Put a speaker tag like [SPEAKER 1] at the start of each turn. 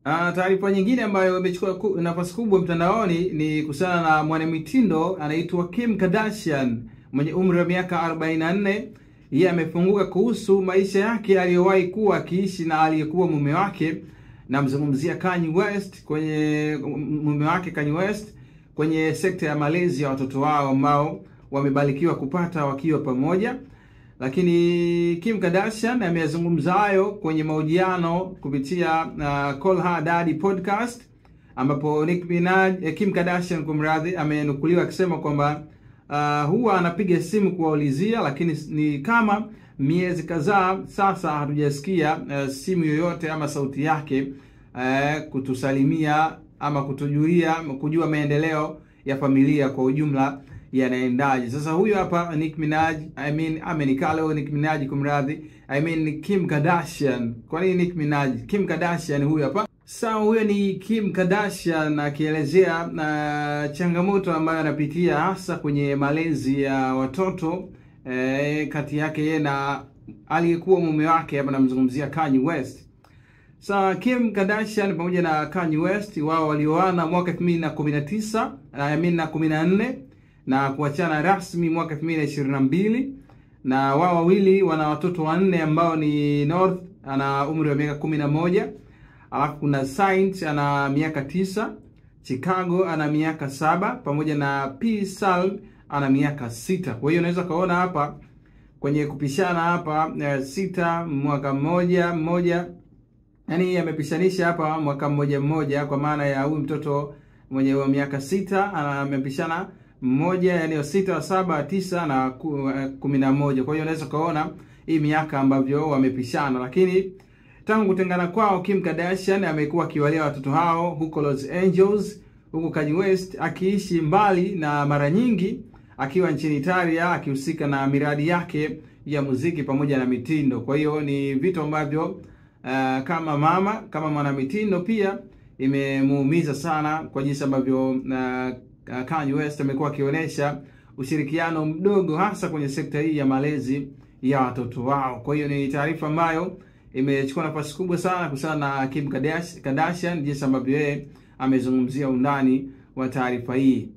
[SPEAKER 1] Taarifa nyingine ambayo imechukua nafasi kubwa mtandaoni ni kuhusiana na mwanamitindo anaitwa Kim Kardashian mwenye umri wa miaka 44. Yeye amefunguka kuhusu maisha yake aliyowahi kuwa akiishi na aliyekuwa mume wake, na mzungumzia Kanye West, kwenye mume wake Kanye West, kwenye sekta ya malezi ya watoto wao ambao wamebarikiwa kupata wakiwa pamoja. Lakini Kim Kardashian amezungumza hayo kwenye mahojiano kupitia Call Her Daddy podcast, ambapo Kim Kardashian kumradhi amenukuliwa akisema kwamba huwa anapiga simu kuwaulizia, lakini ni kama miezi kadhaa sasa hatujasikia simu yoyote ama sauti yake kutusalimia ama kujua maendeleo ya familia kwa ujumla yanaendaje. Sasa huyu hapa Nicki Minaj, Kim Kardashian. Kwa nini Nicki Minaj? Kim Kardashian huyu hapa. Sawa, huyo ni Kim Kardashian akielezea changamoto ambayo anapitia hasa kwenye malezi ya watoto kati yake yeye na aliyekuwa mume wake, hapa namzungumzia Kanye West. Sawa, Kim Kardashian pamoja na Kanye West wao walioana mwaka 2014 na kuachana rasmi mwaka 2022, na wao wawili wana watoto wanne ambao ni North ana umri wa miaka 11, alafu kuna Saint ana miaka 9, Chicago ana miaka 7, pamoja na P Sal ana miaka 6. Kwa hiyo unaweza kaona hapa kwenye kupishana hapa 6 mwaka mmoja, yani amepishanisha hapa mwaka mmoja, kwa maana ya huyu mtoto mwenye miaka 6 amepishana mmoja, yani 6, 7, 9 na 11. Kwa hiyo unaweza kaona hii miaka ambavyo wamepishana. Lakini tangu kutengana kwao, Kim Kardashian amekuwa akiwalea watoto hao huko Los Angeles, huko Kanye West akiishi mbali, na mara nyingi akiwa nchini Italia akihusika na miradi yake ya muziki pamoja na mitindo. Kwa hiyo ni vitu ambavyo kama mama, kama mwanamitindo pia imemuumiza sana, kwa jinsi ambavyo Kanye West amekuwa akionyesha ushirikiano mdogo hasa kwenye sekta hii ya malezi ya watoto wao. Kwa hiyo ni taarifa ambayo imechukua nafasi kubwa sana kuhusiana na Kim Kardashian, jinsi ambavyo yeye amezungumzia undani wa taarifa hii.